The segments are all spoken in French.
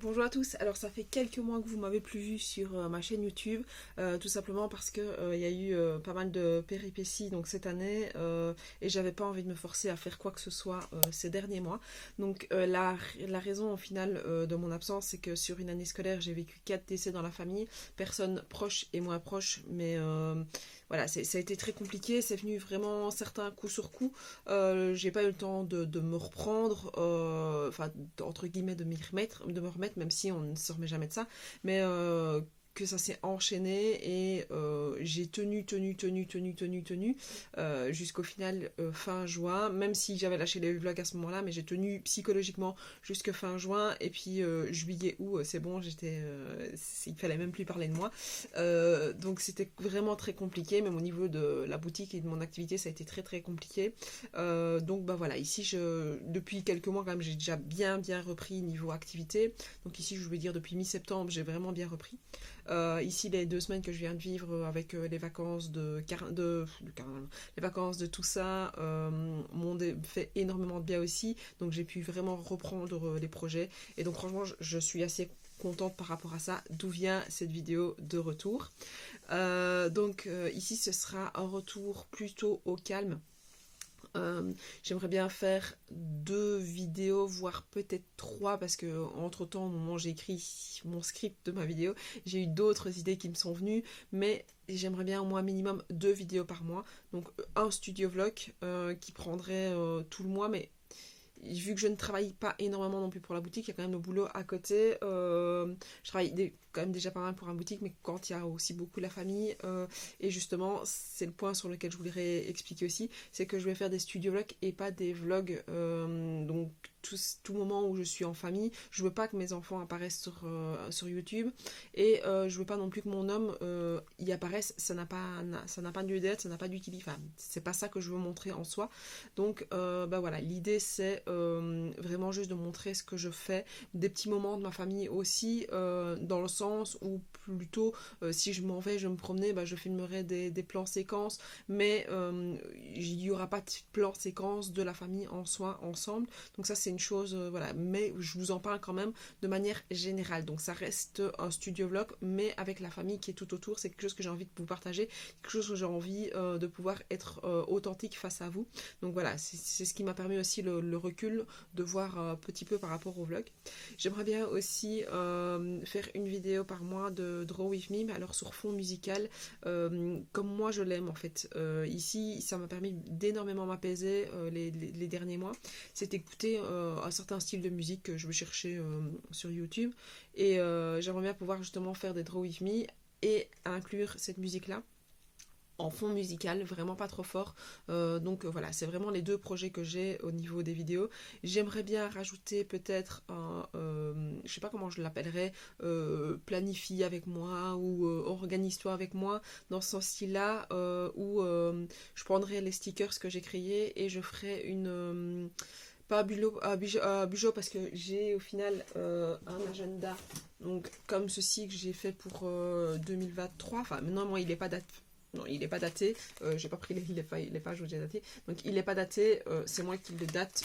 Bonjour à tous, alors ça fait quelques mois que vous m'avez plus vu sur ma chaîne YouTube, tout simplement parce que il y a eu pas mal de péripéties donc cette année et j'avais pas envie de me forcer à faire quoi que ce soit ces derniers mois. Donc la raison au final de mon absence, c'est que sur une année scolaire j'ai vécu 4 décès dans la famille, personnes proches et moins proches, mais voilà, ça a été très compliqué, c'est venu vraiment certains coup sur coup. J'ai pas eu le temps de me reprendre, enfin entre guillemets de me remettre, même si on ne se remet jamais de ça, mais que ça s'est enchaîné et j'ai tenu jusqu'au final fin juin, même si j'avais lâché les vlogs à ce moment-là, mais j'ai tenu psychologiquement jusque fin juin et puis juillet août c'est bon, il fallait même plus parler de moi, donc c'était vraiment très compliqué, même au niveau de la boutique et de mon activité ça a été très très compliqué. Donc bah voilà, ici depuis quelques mois quand même j'ai déjà bien repris niveau activité, donc ici je vais dire depuis mi-septembre j'ai vraiment bien repris. Ici les 2 semaines que je viens de vivre avec les vacances les vacances de tout ça m'ont fait énormément de bien aussi, donc j'ai pu vraiment reprendre les projets et donc franchement je suis assez contente par rapport à ça, d'où vient cette vidéo de retour. Ici ce sera un retour plutôt au calme. J'aimerais bien faire 2 vidéos, voire peut-être 3, parce que entre temps, au moment où j'ai écrit mon script de ma vidéo, j'ai eu d'autres idées qui me sont venues, mais j'aimerais bien au moins minimum 2 vidéos par mois. Donc un studio vlog qui prendrait tout le mois, mais vu que je ne travaille pas énormément non plus pour la boutique, il y a quand même le boulot à côté. Je travaille quand même déjà pas mal pour un boutique, mais quand il y a aussi beaucoup la famille, et justement, c'est le point sur lequel je voudrais expliquer aussi, c'est que je vais faire des studio vlogs et pas des vlogs. Donc tout moment où je suis en famille, je veux pas que mes enfants apparaissent sur YouTube, et je veux pas non plus que mon homme y apparaisse. Ça n'a pas lieu d'être, ça n'a pas d'utilité. Enfin, c'est pas ça que je veux montrer en soi. Donc bah voilà, l'idée c'est vraiment juste de montrer ce que je fais, des petits moments de ma famille aussi, dans le sens où plutôt si je m'en vais, je me promener, bah, je filmerai des plans séquences, mais il n'y aura pas de plan séquence de la famille en soi ensemble. Donc ça c'est une chose, voilà, mais je vous en parle quand même de manière générale. Donc ça reste un studio vlog, mais avec la famille qui est tout autour. C'est quelque chose que j'ai envie de vous partager, quelque chose que j'ai envie de pouvoir être authentique face à vous. Donc voilà, c'est ce qui m'a permis aussi le recul de voir un petit peu par rapport au vlog. J'aimerais bien aussi faire une vidéo par mois de Draw With Me, mais alors sur fond musical, comme moi je l'aime en fait. Ici, ça m'a permis d'énormément m'apaiser les derniers mois. C'est écouter un certain style de musique que je vais chercher sur YouTube, et j'aimerais bien pouvoir justement faire des Draw With Me et inclure cette musique-là en fond musical, vraiment pas trop fort. Voilà, c'est vraiment les 2 projets que j'ai au niveau des vidéos. J'aimerais bien rajouter peut-être un, je sais pas comment je l'appellerais, planifie avec moi ou organise-toi avec moi, dans ce style-là, où je prendrai les stickers que j'ai créés et je ferai une... pas à Bujo, parce que j'ai au final un agenda donc comme ceci que j'ai fait pour 2023. Enfin maintenant moi il est pas daté. Non, il n'est pas daté. J'ai pas pris les pages où j'ai daté. Donc il n'est pas daté. C'est moi qui le date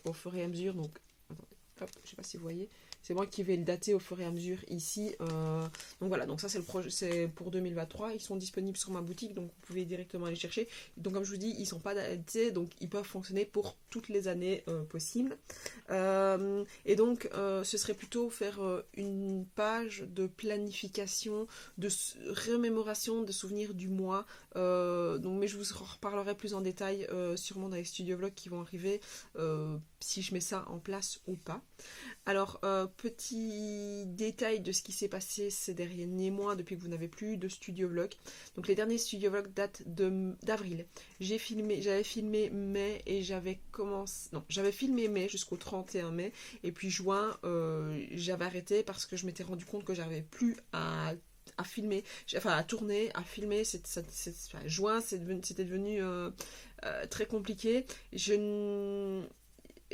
au fur et à mesure. Donc attendez, hop, je sais pas si vous voyez. C'est moi qui vais le dater au fur et à mesure ici. Donc voilà, donc ça c'est le projet, c'est pour 2023. Ils sont disponibles sur ma boutique, donc vous pouvez directement aller chercher. Donc comme je vous dis, ils sont pas datés, donc ils peuvent fonctionner pour toutes les années possibles. Et donc ce serait plutôt faire une page de planification, de remémoration, de souvenirs du mois. Mais je vous en reparlerai plus en détail sûrement dans les studio vlogs qui vont arriver, si je mets ça en place ou pas. Alors, petit détail de ce qui s'est passé ces derniers mois depuis que vous n'avez plus de studio vlog. Donc les derniers studio vlogs datent d'avril. J'avais filmé mai et j'avais filmé mai jusqu'au 31 mai. Et puis juin, j'avais arrêté parce que je m'étais rendu compte que j'arrivais plus à filmer, enfin à tourner, à filmer. Juin, c'était devenu très compliqué.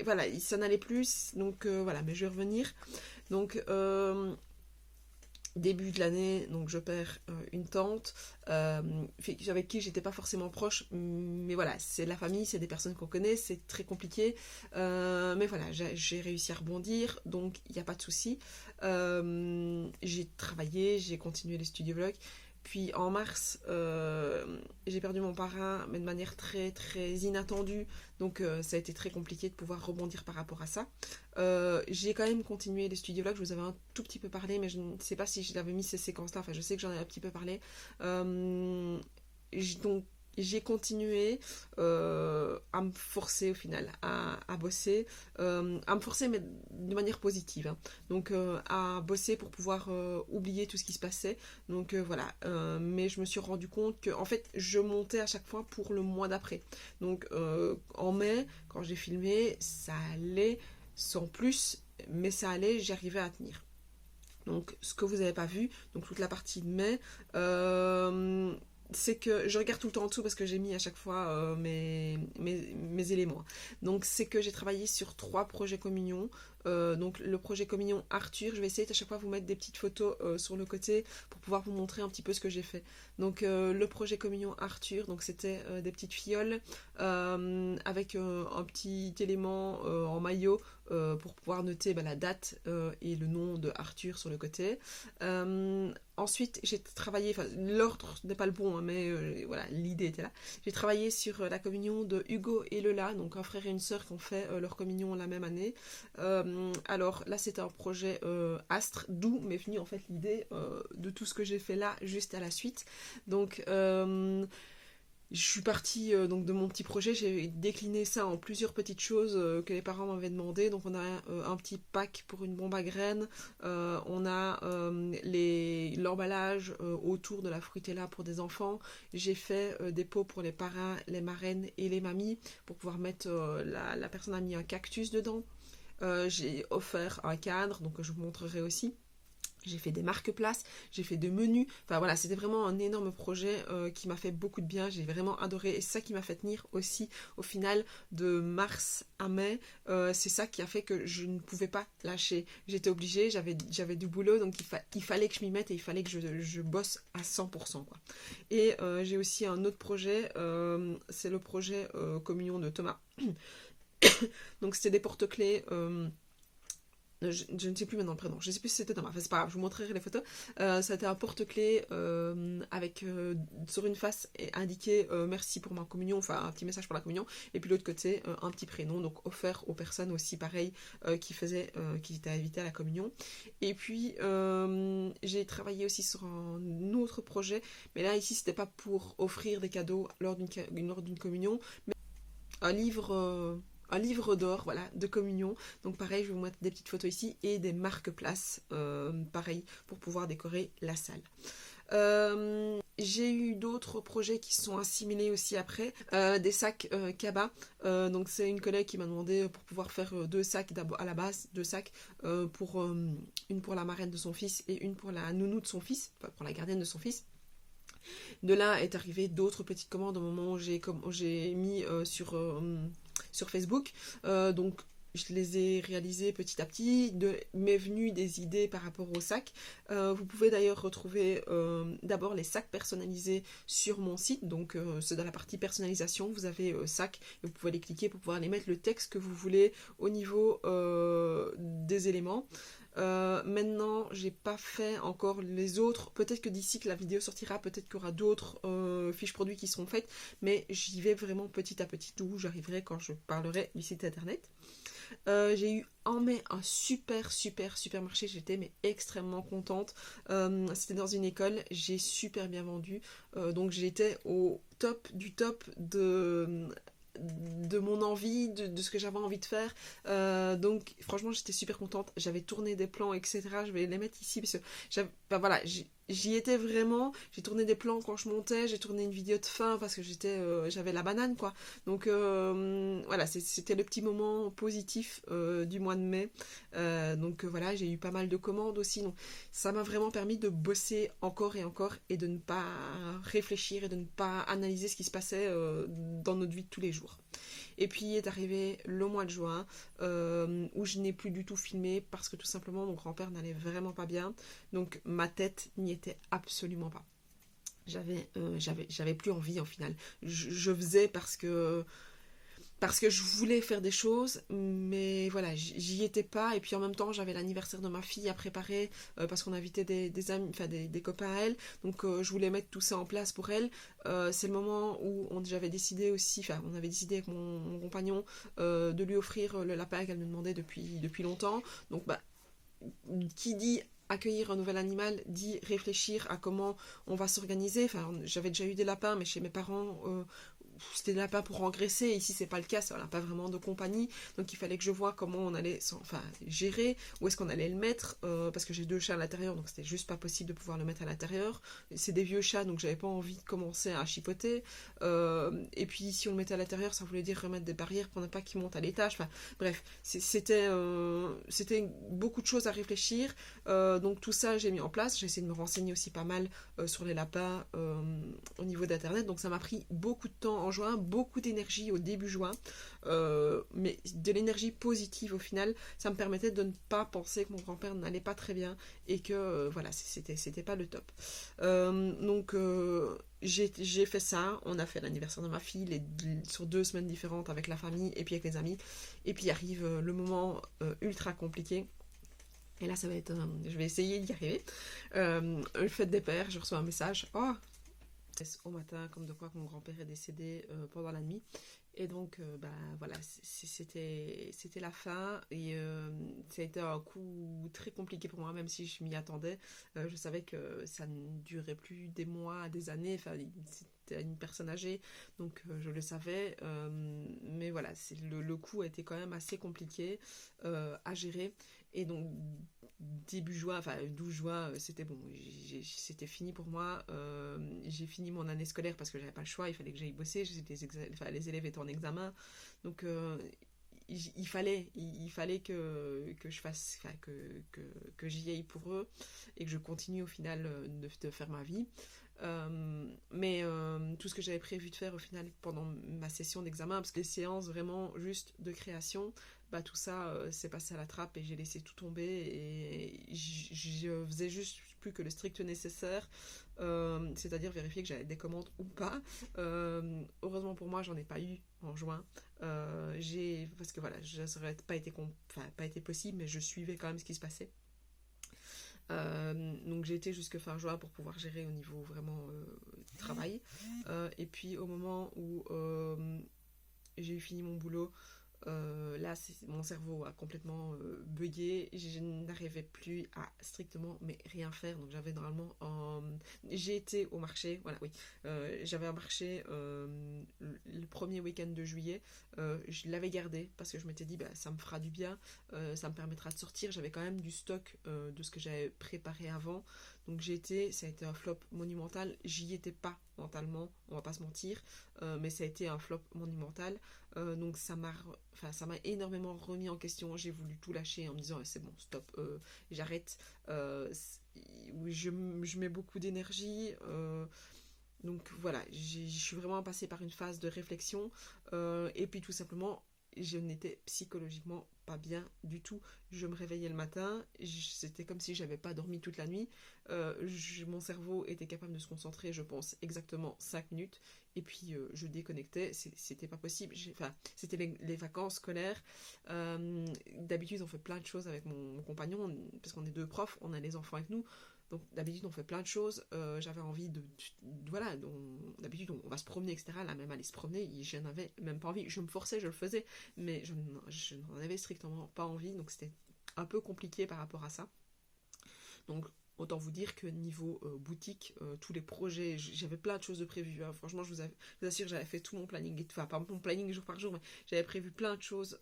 Voilà, ça n'allait plus, donc voilà, mais je vais revenir. Donc début de l'année, donc je perds une tante avec qui j'étais pas forcément proche, mais voilà, c'est la famille, c'est des personnes qu'on connaît, c'est très compliqué, mais voilà, j'ai réussi à rebondir, donc il n'y a pas de souci. J'ai travaillé, j'ai continué les studio vlogs, puis en mars, j'ai perdu mon parrain, mais de manière très très inattendue, donc ça a été très compliqué de pouvoir rebondir par rapport à ça. J'ai quand même continué les studio vlogs, je vous avais un tout petit peu parlé, mais je ne sais pas si je l'avais mis ces séquences-là, enfin je sais que j'en ai un petit peu parlé. Donc j'ai continué à me forcer au final, à bosser, à me forcer mais de manière positive, hein. Donc à bosser pour pouvoir oublier tout ce qui se passait. Donc voilà, mais je me suis rendu compte que en fait je montais à chaque fois pour le mois d'après. Donc en mai, quand j'ai filmé, ça allait sans plus, mais ça allait, j'arrivais à tenir. Donc ce que vous n'avez pas vu, donc toute la partie de mai, c'est que je regarde tout le temps en dessous parce que j'ai mis à chaque fois mes éléments. Donc c'est que j'ai travaillé sur 3 projets communion. Donc le projet communion Arthur, je vais essayer à chaque fois de vous mettre des petites photos sur le côté pour pouvoir vous montrer un petit peu ce que j'ai fait. Donc le projet communion Arthur, donc c'était des petites fioles avec un petit élément en maillot pour pouvoir noter la date et le nom de Arthur sur le côté. Ensuite, j'ai travaillé, enfin l'ordre n'est pas le bon, hein, mais voilà, l'idée était là. J'ai travaillé sur la communion de Hugo et Lola, donc un frère et une sœur qui ont fait leur communion la même année. Alors là, c'était un projet Astre, d'où m'est venue en fait l'idée de tout ce que j'ai fait là, juste à la suite. Donc je suis partie donc de mon petit projet, j'ai décliné ça en plusieurs petites choses que les parents m'avaient demandé. Donc on a un petit pack pour une bombe à graines, on a l'emballage autour de la fruitella pour des enfants. J'ai fait des pots pour les parrains, les marraines et les mamies pour pouvoir mettre, la personne a mis un cactus dedans. J'ai offert un cadre, donc je vous montrerai aussi. J'ai fait des marque-places, j'ai fait des menus. Enfin voilà, c'était vraiment un énorme projet qui m'a fait beaucoup de bien. J'ai vraiment adoré. Et c'est ça qui m'a fait tenir aussi au final de mars à mai. C'est ça qui a fait que je ne pouvais pas lâcher. J'étais obligée, j'avais du boulot, donc il fallait que je m'y mette et il fallait que je bosse à 100%, quoi. Et j'ai aussi un autre projet, c'est le projet Communion de Thomas. Donc c'était des porte-clés. Je ne sais plus maintenant le prénom, je ne sais plus si c'était Thomas, enfin c'est pas grave, je vous montrerai les photos. C'était un porte-clés avec sur une face indiqué merci pour ma communion, enfin un petit message pour la communion, et puis l'autre côté un petit prénom, donc offert aux personnes aussi pareil qui étaient invitées à la communion. Et puis j'ai travaillé aussi sur un autre projet, mais là ici c'était pas pour offrir des cadeaux lors d'une communion, mais un livre d'or, voilà, de communion. Donc pareil, je vais vous mettre des petites photos ici et des marque-places, pareil, pour pouvoir décorer la salle. J'ai eu d'autres projets qui se sont assimilés aussi après, des sacs Kaba. Donc c'est une collègue qui m'a demandé pour pouvoir faire 2 sacs à la base, 2 sacs une pour la marraine de son fils et une pour la nounou de son fils, enfin pour la gardienne de son fils. De là est arrivé d'autres petites commandes au moment où j'ai mis sur Facebook. Donc je les ai réalisées petit à petit, m'est venu des idées par rapport aux sacs. Vous pouvez d'ailleurs retrouver d'abord les sacs personnalisés sur mon site, donc c'est dans la partie personnalisation, vous avez sacs, et vous pouvez les cliquer pour pouvoir les mettre le texte que vous voulez au niveau des éléments. Maintenant, j'ai pas fait encore les autres. Peut-être que d'ici que la vidéo sortira, peut-être qu'il y aura d'autres fiches produits qui seront faites, mais j'y vais vraiment petit à petit, d'où j'arriverai quand je parlerai du site internet. J'ai eu en mai un super marché, j'étais mais extrêmement contente. C'était dans une école, j'ai super bien vendu, donc j'étais au top du top de mon envie, de ce que j'avais envie de faire. Donc franchement j'étais super contente, j'avais tourné des plans, etc. Je vais les mettre ici parce que voilà, j'y étais vraiment. J'ai tourné des plans quand je montais, j'ai tourné une vidéo de fin parce que j'avais la banane, quoi. Donc voilà, c'était le petit moment positif du mois de mai. Donc voilà, j'ai eu pas mal de commandes aussi, donc ça m'a vraiment permis de bosser encore et de ne pas réfléchir et de ne pas analyser ce qui se passait dans notre vie de tous les jours. Et puis est arrivé le mois de juin, où je n'ai plus du tout filmé parce que tout simplement mon grand-père n'allait vraiment pas bien. Donc ma tête n'y était absolument pas. J'avais plus envie en final. Je faisais parce que je voulais faire des choses, mais voilà, j'y étais pas. Et puis en même temps, j'avais l'anniversaire de ma fille à préparer parce qu'on invitait des amis, enfin des copains à elle. Donc je voulais mettre tout ça en place pour elle. C'est le moment où j'avais décidé aussi, enfin on avait décidé avec mon compagnon de lui offrir le lapin qu'elle me demandait depuis longtemps. Donc bah, qui dit accueillir un nouvel animal dit réfléchir à comment on va s'organiser. Enfin, j'avais déjà eu des lapins, mais chez mes parents, c'était des lapins pour engraisser. Ici, c'est pas le cas, ça n'a pas vraiment de compagnie. Donc, il fallait que je vois comment on allait gérer, où est-ce qu'on allait le mettre, parce que j'ai 2 chats à l'intérieur, donc c'était juste pas possible de pouvoir le mettre à l'intérieur. C'est des vieux chats, donc j'avais pas envie de commencer à chipoter. Et puis, si on le mettait à l'intérieur, ça voulait dire remettre des barrières pour ne pas qu'il monte à l'étage. Enfin, bref, c'était beaucoup de choses à réfléchir. Donc tout ça, j'ai mis en place. J'ai essayé de me renseigner aussi pas mal sur les lapins au niveau d'internet. Donc ça m'a pris beaucoup de temps en juin, beaucoup d'énergie au début juin, mais de l'énergie positive au final. Ça me permettait de ne pas penser que mon grand-père n'allait pas très bien et que voilà, c'était pas le top. Donc j'ai fait ça. On a fait l'anniversaire de ma fille sur 2 semaines différentes avec la famille et puis avec les amis. Et puis arrive le moment ultra compliqué. Et là, ça va être. Je vais essayer d'y arriver. Le fête des pères, je reçois un message. Oh, au matin, comme de quoi mon grand-père est décédé pendant la nuit. Et donc, bah voilà, c'était la fin. Et ça a été un coup très compliqué pour moi, même si je m'y attendais. Je savais que ça ne durerait plus des mois, des années. Enfin, c'était une personne âgée, donc je le savais. Mais voilà, le coup a été quand même assez compliqué à gérer. Et donc, début juin, enfin 12 juin, c'était bon, c'était fini pour moi. J'ai fini mon année scolaire parce que j'avais pas le choix, il fallait que j'aille bosser, les élèves étaient en examen. Donc, il fallait que je fasse, enfin, que j'y aille pour eux et que je continue au final de faire ma vie. Mais tout ce que j'avais prévu de faire au final pendant ma session d'examen, parce que les séances vraiment juste de création, bah tout ça s'est passé à la trappe et j'ai laissé tout tomber et je faisais juste plus que le strict nécessaire, c'est-à-dire vérifier que j'avais des commandes ou pas. Heureusement pour moi, j'en ai pas eu en juin. Parce que voilà, ça aurait pas été possible, mais je suivais quand même ce qui se passait. Donc j'ai été jusque fin juin pour pouvoir gérer au niveau vraiment travail. Et puis au moment où j'ai eu fini mon boulot, là mon cerveau a complètement bugué, je n'arrivais plus à strictement mais rien faire. Donc j'avais normalement j'ai été au marché, voilà, oui, j'avais un marché le premier week-end de juillet. Je l'avais gardé parce que je m'étais dit bah, ça me fera du bien, ça me permettra de sortir. J'avais quand même du stock de ce que j'avais préparé avant. Donc ça a été un flop monumental. J'y étais pas mentalement, on va pas se mentir, mais ça a été un flop monumental. Donc ça m'a énormément remis en question. J'ai voulu tout lâcher en me disant c'est bon, stop, j'arrête. Je mets beaucoup d'énergie. Donc voilà, je suis vraiment passée par une phase de réflexion. Et puis tout simplement, je n'étais psychologiquement pas bien du tout. Je me réveillais le matin, c'était comme si j'avais pas dormi toute la nuit. Mon cerveau était capable de se concentrer, je pense, exactement 5 minutes. Et puis je déconnectais, c'était pas possible. C'était les vacances scolaires. D'habitude, on fait plein de choses avec mon compagnon, parce qu'on est 2 profs, on a les enfants avec nous. Donc d'habitude on fait plein de choses, j'avais envie voilà, d'habitude on va se promener, etc. Là même aller se promener, je n'avais même pas envie, je me forçais, je le faisais, mais je n'en avais strictement pas envie, donc c'était un peu compliqué par rapport à ça. Donc autant vous dire que niveau boutique, tous les projets, j'avais plein de choses de prévues. Hein. Franchement, je vous assure, j'avais fait tout mon planning, enfin pas mon planning jour par jour, mais j'avais prévu plein de choses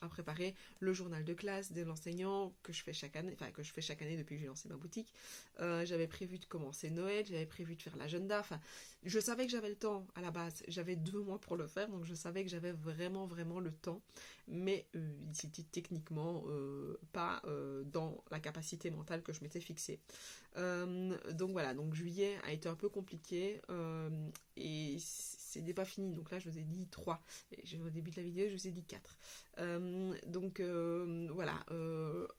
à préparer. Le journal de classe de l'enseignant que je fais chaque année, depuis que j'ai lancé ma boutique. J'avais prévu de commencer Noël, j'avais prévu de faire l'agenda. Enfin, je savais que j'avais le temps à la base. J'avais 2 mois pour le faire, donc je savais que j'avais vraiment, vraiment le temps. mais c'était techniquement pas dans la capacité mentale que je m'étais fixée. Donc voilà, donc juillet a été un peu compliqué, et c'était pas fini, donc là je vous ai dit 3, et au début de la vidéo je vous ai dit 4. Donc voilà,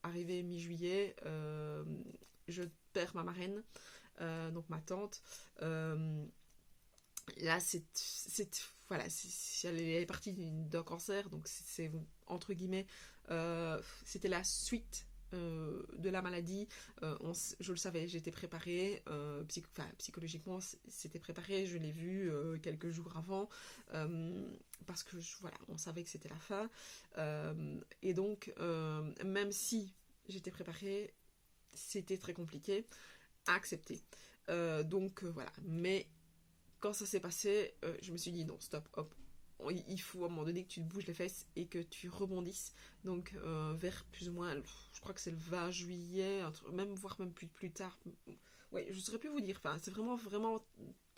arrivé mi-juillet, je perds ma marraine, donc ma tante. Là, voilà, elle est partie d'un cancer, donc c'est entre guillemets, c'était la suite de la maladie. Je le savais, j'étais préparée, psychologiquement, c'était préparé, je l'ai vu quelques jours avant, parce que voilà, on savait que c'était la fin, et donc même si j'étais préparée, c'était très compliqué à accepter. Donc voilà, mais quand ça s'est passé, je me suis dit non, stop, hop. Il faut à un moment donné que tu te bouges les fesses et que tu rebondisses. Donc vers plus ou moins, je crois que c'est le 20 juillet, même voire même plus tard. Ouais, je ne saurais plus vous dire. Enfin, c'est vraiment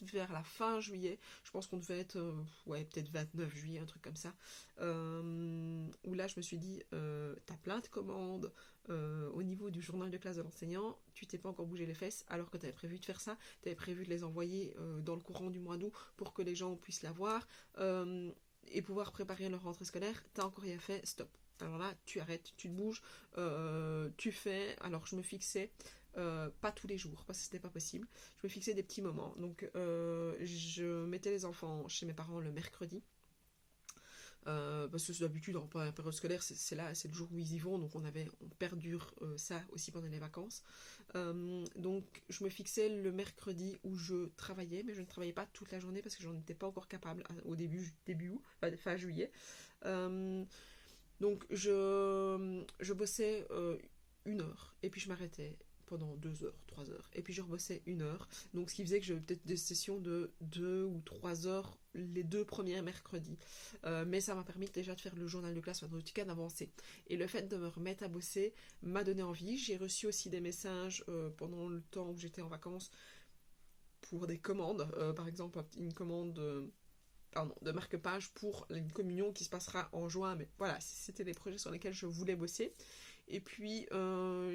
vers la fin juillet. Je pense qu'on devait être, ouais, peut-être 29 juillet, un truc comme ça. Où là, je me suis dit, t'as plein de commandes au niveau du journal de classe de l'enseignant. Tu t'es pas encore bougé les fesses alors que t'avais prévu de faire ça. T'avais prévu de les envoyer dans le courant du mois d'août pour que les gens puissent l'avoir et pouvoir préparer leur rentrée scolaire. T'as encore rien fait, stop. Alors là, tu arrêtes, tu te bouges, tu fais. Alors je me fixais, pas tous les jours, parce que c'était pas possible. Je me fixais des petits moments. Donc je mettais les enfants chez mes parents le mercredi. Parce que d'habitude en période scolaire c'est le jour où ils y vont, donc on perdure ça aussi pendant les vacances. Donc je me fixais le mercredi où je travaillais, mais je ne travaillais pas toute la journée parce que j'en étais pas encore capable au début août, fin juillet. Donc je bossais 1 heure et puis je m'arrêtais pendant 2 heures, 3 heures. Et puis je rebossais 1 heure. Donc ce qui faisait que j'avais peut-être des sessions de 2 ou 3 heures les 2 premiers mercredis. Mais ça m'a permis déjà de faire le journal de classe, en tout cas d'avancer. Et le fait de me remettre à bosser m'a donné envie. J'ai reçu aussi des messages pendant le temps où j'étais en vacances pour des commandes. Par exemple, une commande de marque-page pour une communion qui se passera en juin. Mais voilà, c'était des projets sur lesquels je voulais bosser. Et puis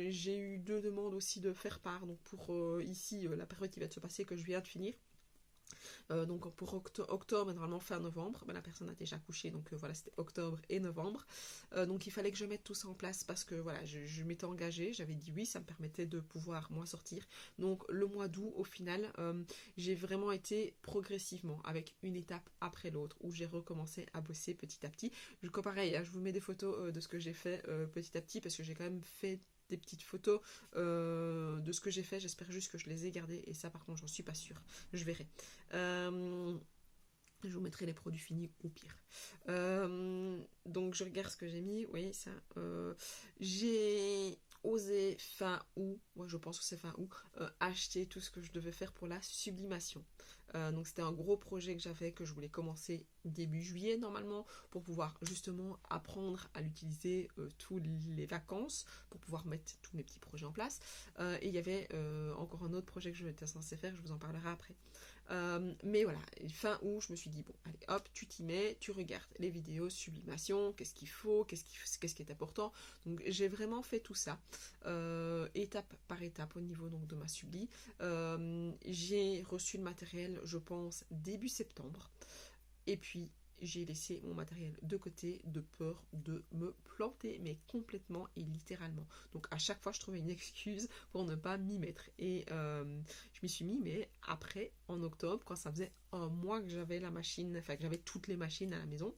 j'ai eu 2 demandes aussi de faire part, donc pour ici la période qui va se passer que je viens de finir. Donc pour octobre, normalement fin novembre, la personne a déjà couché, donc voilà, c'était octobre et novembre. Donc il fallait que je mette tout ça en place parce que voilà, je m'étais engagée, j'avais dit oui, ça me permettait de pouvoir moi sortir. Donc le mois d'août, au final, j'ai vraiment été progressivement avec une étape après l'autre où j'ai recommencé à bosser petit à petit. Pareil, je vous mets des photos de ce que j'ai fait petit à petit parce que j'ai quand même fait des petites photos de ce que j'ai fait. J'espère juste que je les ai gardées. Et ça, par contre, j'en suis pas sûre. Je verrai. Je vous mettrai les produits finis au pire. Donc, je regarde ce que j'ai mis. Oui, ça. J'ai osé fin août, moi je pense que c'est fin août, acheter tout ce que je devais faire pour la sublimation. Donc c'était un gros projet que j'avais, que je voulais commencer début juillet normalement, pour pouvoir justement apprendre à l'utiliser tous les vacances, pour pouvoir mettre tous mes petits projets en place. Et il y avait encore un autre projet que je étais censée faire, je vous en parlerai après. Mais voilà, fin août, je me suis dit, bon, allez hop, tu t'y mets, tu regardes les vidéos sublimation, qu'est-ce qu'il faut, qu'est-ce qui est important. Donc j'ai vraiment fait tout ça, étape par étape au niveau donc, de ma subli. J'ai reçu le matériel, je pense, début septembre. Et puis j'ai laissé mon matériel de côté de peur de me planter, mais complètement et littéralement. Donc à chaque fois je trouvais une excuse pour ne pas m'y mettre. Et je m'y suis mis, mais après, en octobre, quand ça faisait un mois que j'avais la machine, enfin que j'avais toutes les machines à la maison,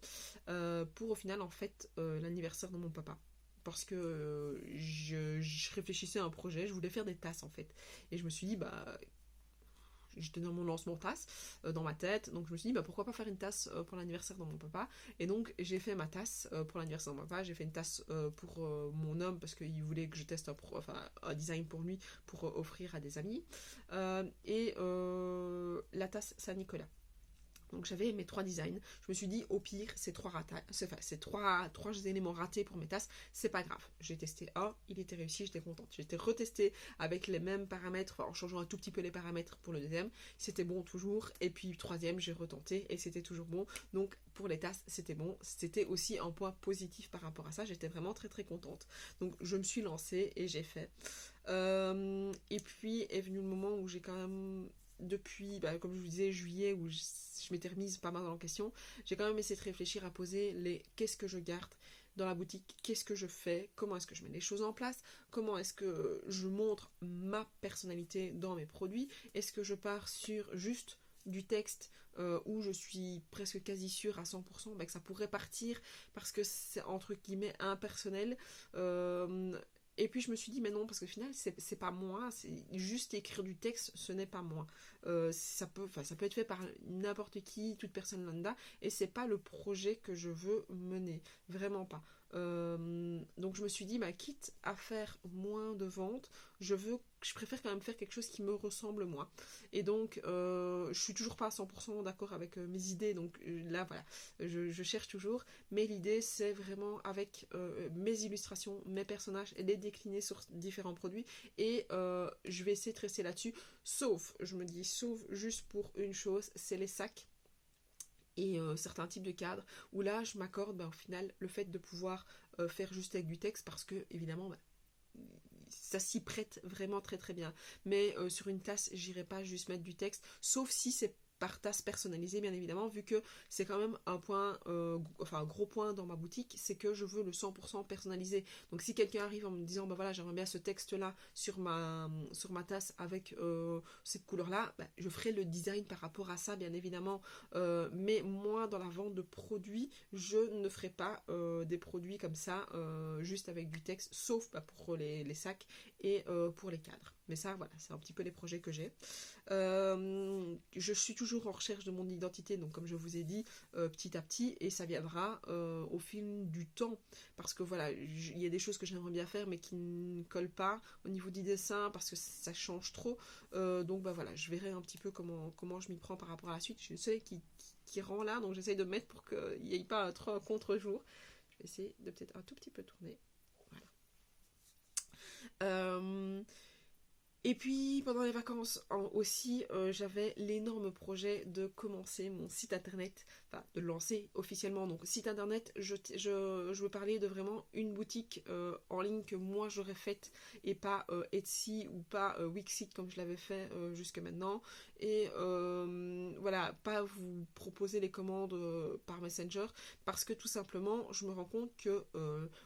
pour au final en fait l'anniversaire de mon papa. Parce que je réfléchissais à un projet, je voulais faire des tasses en fait. Et je me suis dit, bah j'étais dans mon lancement tasse dans ma tête, donc je me suis dit pourquoi pas faire une tasse pour l'anniversaire de mon papa. Et donc j'ai fait ma tasse pour l'anniversaire de mon papa. J'ai fait une tasse pour mon homme parce qu'il voulait que je teste un design pour lui pour offrir à des amis, et la tasse Saint-Nicolas. Donc j'avais mes 3 designs. Je me suis dit, au pire, ces trois éléments ratés pour mes tasses, c'est pas grave. J'ai testé un, il était réussi, j'étais contente. J'ai été retestée avec les mêmes paramètres, enfin, en changeant un tout petit peu les paramètres pour le deuxième. C'était bon toujours. Et puis troisième, j'ai retenté et c'était toujours bon. Donc pour les tasses, c'était bon. C'était aussi un point positif par rapport à ça. J'étais vraiment très très contente. Donc je me suis lancée et j'ai fait. Et puis est venu le moment où j'ai quand même depuis, comme je vous disais, juillet, où je m'étais remise pas mal en question, j'ai quand même essayé de réfléchir à poser les qu'est-ce que je garde dans la boutique, qu'est-ce que je fais, comment est-ce que je mets les choses en place, comment est-ce que je montre ma personnalité dans mes produits, est-ce que je pars sur juste du texte où je suis presque quasi sûre à 100% que ça pourrait partir parce que c'est entre guillemets impersonnel. Et puis je me suis dit, mais non, parce qu'au final, c'est pas moi, c'est juste écrire du texte, ce n'est pas moi. Ça peut être fait par n'importe qui, toute personne lambda, et c'est pas le projet que je veux mener, vraiment pas. Donc je me suis dit, quitte à faire moins de ventes, je préfère quand même faire quelque chose qui me ressemble moi. Et donc je suis toujours pas à 100% d'accord avec mes idées, donc là voilà, je cherche toujours, mais l'idée c'est vraiment avec mes illustrations, mes personnages, et les décliner sur différents produits, et je vais essayer de rester là-dessus, sauf juste pour une chose, c'est les sacs et certains types de cadres, où là je m'accorde au final le fait de pouvoir faire juste avec du texte, parce que évidemment ça s'y prête vraiment très très bien, mais sur une tasse j'irai pas juste mettre du texte, sauf si c'est par tasse personnalisée bien évidemment, vu que c'est quand même un point, un gros point dans ma boutique, c'est que je veux le 100% personnalisé. Donc si quelqu'un arrive en me disant voilà, j'aimerais bien ce texte là sur ma tasse avec cette couleur là, je ferai le design par rapport à ça bien évidemment, mais moi dans la vente de produits, je ne ferai pas des produits comme ça juste avec du texte, sauf pour les sacs et pour les cadres. Mais ça voilà, c'est un petit peu les projets que j'ai. Je suis toujours en recherche de mon identité, donc comme je vous ai dit, petit à petit, et ça viendra au fil du temps, parce que voilà, il y a des choses que j'aimerais bien faire mais qui ne collent pas au niveau du dessin parce que ça change trop, donc voilà, je verrai un petit peu comment je m'y prends par rapport à la suite. Je sais qui rend là, donc j'essaye de mettre pour qu'il n'y ait pas trop un contre-jour. Je vais essayer de peut-être un tout petit peu tourner, voilà. Et puis pendant les vacances aussi, j'avais l'énorme projet de commencer mon site internet, enfin de le lancer officiellement. Donc site internet, je veux parler de vraiment une boutique en ligne que moi j'aurais faite, et pas Etsy ou pas Wixit comme je l'avais fait jusque maintenant. Et voilà, pas vous proposer les commandes par Messenger, parce que tout simplement je me rends compte que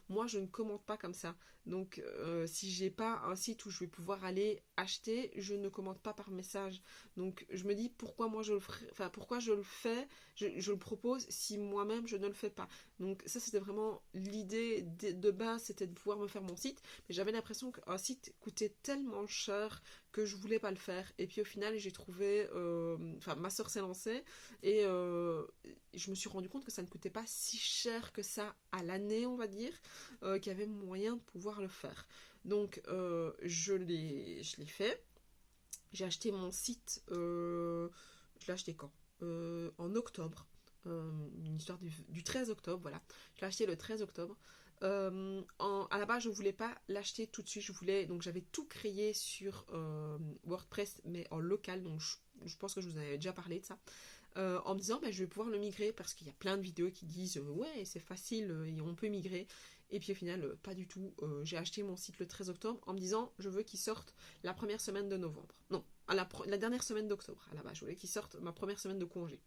moi je ne commande pas comme ça. Donc si j'ai pas un site où je vais pouvoir aller acheter, je ne commande pas par message. Donc je me dis pourquoi moi je le ferais, enfin pourquoi je le fais, je le propose si moi-même je ne le fais pas. Donc ça c'était vraiment l'idée de base, c'était de pouvoir me faire mon site, mais j'avais l'impression qu'un site coûtait tellement cher que je voulais pas le faire. Et puis au final j'ai trouvé, ma soeur s'est lancée, et je me suis rendu compte que ça ne coûtait pas si cher que ça à l'année, on va dire, qu'il y avait moyen de pouvoir le faire. Donc je l'ai fait. J'ai acheté mon site, je l'ai acheté quand en octobre. Une histoire du 13 octobre, voilà. Je l'ai acheté le 13 octobre. À la base, je voulais pas l'acheter tout de suite. Donc j'avais tout créé sur WordPress, mais en local. Donc je pense que je vous en avais déjà parlé de ça. En me disant je vais pouvoir le migrer, parce qu'il y a plein de vidéos qui disent ouais c'est facile et on peut migrer, et puis au final pas du tout. J'ai acheté mon site le 13 octobre en me disant je veux qu'il sorte la première semaine de novembre, non, la dernière semaine d'octobre. À la base je voulais qu'il sorte ma première semaine de congé.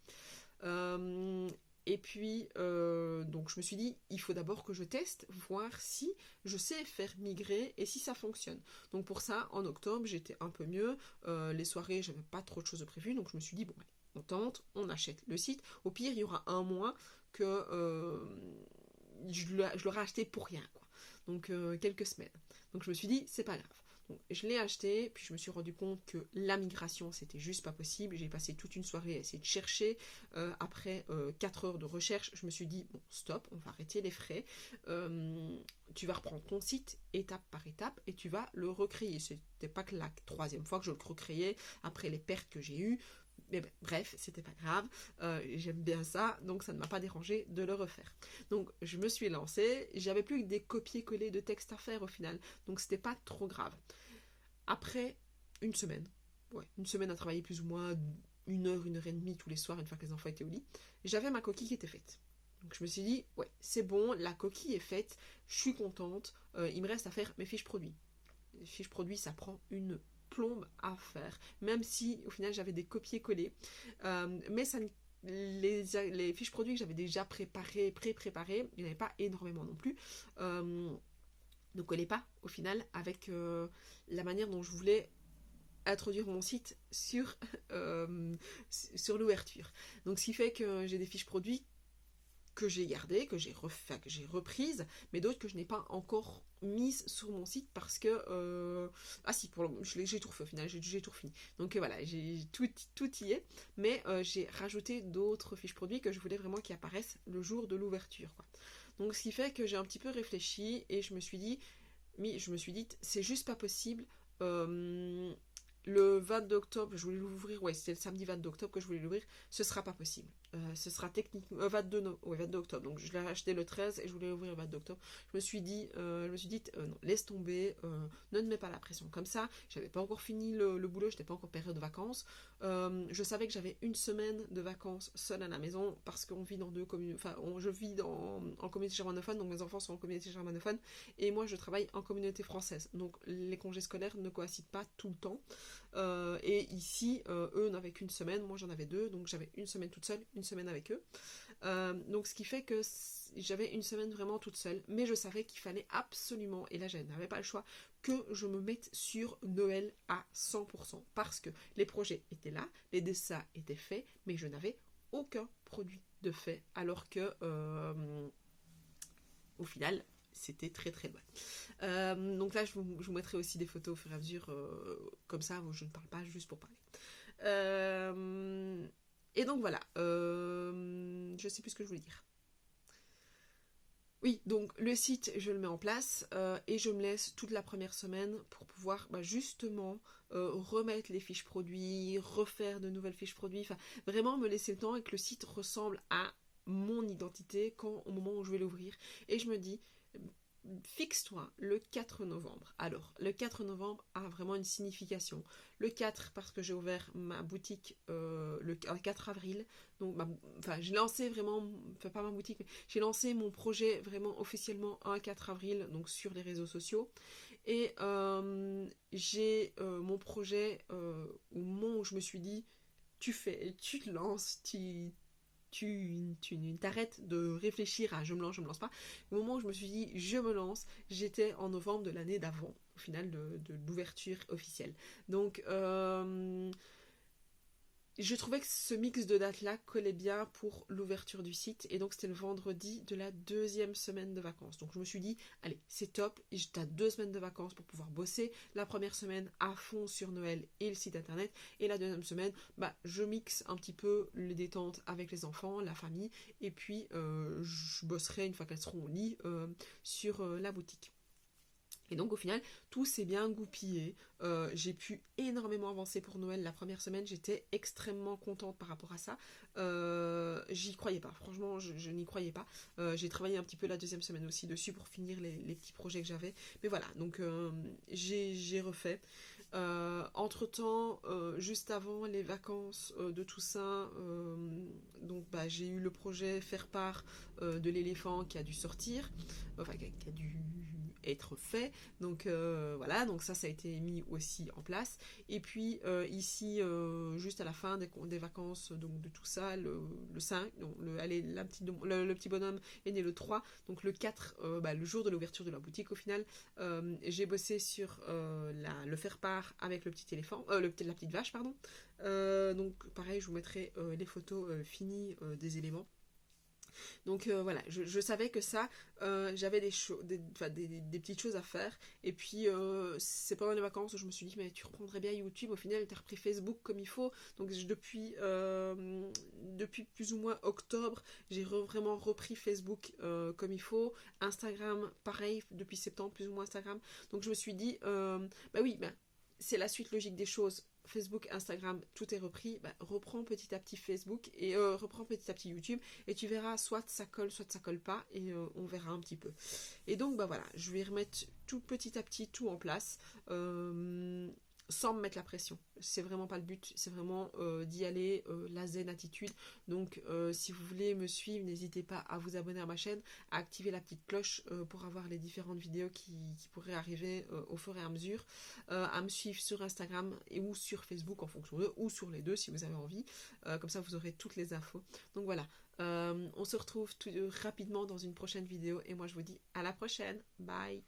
Et puis donc je me suis dit il faut d'abord que je teste, voir si je sais faire migrer et si ça fonctionne. Donc pour ça en octobre j'étais un peu mieux, les soirées j'avais pas trop de choses de prévues, donc je me suis dit on tente, on achète le site. Au pire, il y aura un mois que je l'aurai acheté pour rien, quoi. Donc quelques semaines. Donc je me suis dit, c'est pas grave. Donc je l'ai acheté, puis je me suis rendu compte que la migration, c'était juste pas possible. J'ai passé toute une soirée à essayer de chercher. Après 4 heures de recherche, je me suis dit, bon, stop, on va arrêter les frais. Tu vas reprendre ton site étape par étape et tu vas le recréer. C'était pas que la 3e fois que je le recréais après les pertes que j'ai eues. Mais ben, bref, c'était pas grave, j'aime bien ça, donc ça ne m'a pas dérangé de le refaire. Donc je me suis lancée, j'avais plus que des copier-coller de textes à faire au final, donc c'était pas trop grave. Après une semaine, une semaine à travailler plus ou moins 1 heure et demie tous les soirs, une fois que les enfants étaient au lit, j'avais ma coquille qui était faite. Donc je me suis dit, ouais, c'est bon, la coquille est faite, je suis contente, il me reste à faire mes fiches produits. Les fiches produits, ça prend une plombe à faire, même si au final j'avais des copier-coller, mais ça les fiches produits que j'avais déjà pré-préparées, il n'y en avait pas énormément non plus, ne collaient pas au final avec la manière dont je voulais introduire mon site sur l'ouverture. Donc ce qui fait que j'ai des fiches produits que j'ai gardées, que j'ai reprises, mais d'autres que je n'ai pas encore mises sur mon site parce que... Ah si, j'ai tout refait au final, j'ai tout fini. Donc voilà, tout y est, mais j'ai rajouté d'autres fiches produits que je voulais vraiment qui apparaissent le jour de l'ouverture, quoi. Donc ce qui fait que j'ai un petit peu réfléchi et je me suis dit, c'est juste pas possible. Le 22 octobre, je voulais l'ouvrir, ouais, c'était le samedi 22 octobre que je voulais l'ouvrir, ce sera pas possible. Ce sera techniquement 22 octobre, donc je l'ai acheté le 13 et je voulais l'ouvrir le 22 octobre. Je me suis dit, non, laisse tomber, ne te mets pas la pression comme ça. J'avais pas encore fini le boulot, j'étais pas encore période de vacances. Je savais que j'avais une semaine de vacances seule à la maison parce qu'on vit dans deux communes, enfin, je vis en communauté germanophone, donc mes enfants sont en communauté germanophone et moi je travaille en communauté française. Donc les congés scolaires ne coïncident pas tout le temps. Et ici, eux n'avaient qu'une semaine, moi j'en avais 2, donc j'avais une semaine toute seule, une semaine avec eux. Donc ce qui fait que j'avais une semaine vraiment toute seule, mais je savais qu'il fallait absolument, et là je n'avais pas le choix, que je me mette sur Noël à 100%, parce que les projets étaient là, les dessins étaient faits, mais je n'avais aucun produit de fait, alors que au final c'était très très loin. Donc là je vous mettrai aussi des photos au fur et à mesure, comme ça où je ne parle pas juste pour parler. Et donc voilà, je sais plus ce que je voulais dire. Oui, donc le site, je le mets en place et je me laisse toute la première semaine pour pouvoir justement remettre les fiches produits, refaire de nouvelles fiches produits, enfin vraiment me laisser le temps et que le site ressemble à mon identité au moment où je vais l'ouvrir. Et je me dis, fixe-toi le 4 novembre. Alors, le 4 novembre a vraiment une signification. Le 4, parce que j'ai ouvert ma boutique le 4 avril. Donc, j'ai lancé vraiment, enfin pas ma boutique, mais j'ai lancé mon projet vraiment officiellement un 4 avril, donc sur les réseaux sociaux. Et j'ai mon projet au moment où je me suis dit, tu te lances, tu t'arrêtes de réfléchir à je me lance pas. Au moment où je me suis dit je me lance, j'étais en novembre de l'année d'avant, au final de l'ouverture officielle. Donc je trouvais que ce mix de dates-là collait bien pour l'ouverture du site, et donc c'était le vendredi de la 2e semaine de vacances. Donc je me suis dit, allez, c'est top, t'as 2 semaines de vacances pour pouvoir bosser. La première semaine à fond sur Noël et le site internet, et la 2e semaine, je mixe un petit peu les détentes avec les enfants, la famille, et puis je bosserai une fois qu'elles seront au lit sur la boutique. Et donc au final, tout s'est bien goupillé. J'ai pu énormément avancer pour Noël la première semaine. J'étais extrêmement contente par rapport à ça. J'y croyais pas. Franchement, je n'y croyais pas. J'ai travaillé un petit peu la 2e semaine aussi dessus pour finir les petits projets que j'avais. Mais voilà, donc j'ai refait. Entre-temps, juste avant les vacances de Toussaint, donc j'ai eu le projet Faire part de l'éléphant qui a dû sortir, enfin qui a dû être fait. Donc voilà, donc ça a été mis aussi en place. Et puis ici, juste à la fin des vacances donc de tout ça, le 5, donc le petit bonhomme est né le 3, donc le 4, le jour de l'ouverture de la boutique au final, j'ai bossé sur le faire part avec le petit éléphant, la petite vache, pardon. Donc pareil, je vous mettrai les photos finies des éléments. Donc voilà, je savais que ça, j'avais des petites choses à faire. Et puis c'est pendant les vacances où je me suis dit, mais tu reprendrais bien YouTube. Au final, tu as repris Facebook comme il faut. Donc depuis plus ou moins octobre, j'ai vraiment repris Facebook comme il faut. Instagram, pareil, depuis septembre, plus ou moins Instagram. Donc je me suis dit, c'est la suite logique des choses. Facebook, Instagram, tout est repris. Bah, reprends petit à petit Facebook et reprends petit à petit YouTube et tu verras soit ça colle pas et on verra un petit peu. Et donc bah voilà, je vais remettre tout petit à petit tout en place. Sans me mettre la pression. C'est vraiment pas le but, c'est vraiment d'y aller, la zen attitude. Donc si vous voulez me suivre, n'hésitez pas à vous abonner à ma chaîne, à activer la petite cloche pour avoir les différentes vidéos qui pourraient arriver au fur et à mesure, à me suivre sur Instagram et ou sur Facebook en fonction d'eux, ou sur les deux si vous avez envie. Comme ça vous aurez toutes les infos. Donc voilà, on se retrouve rapidement dans une prochaine vidéo et moi je vous dis à la prochaine. Bye.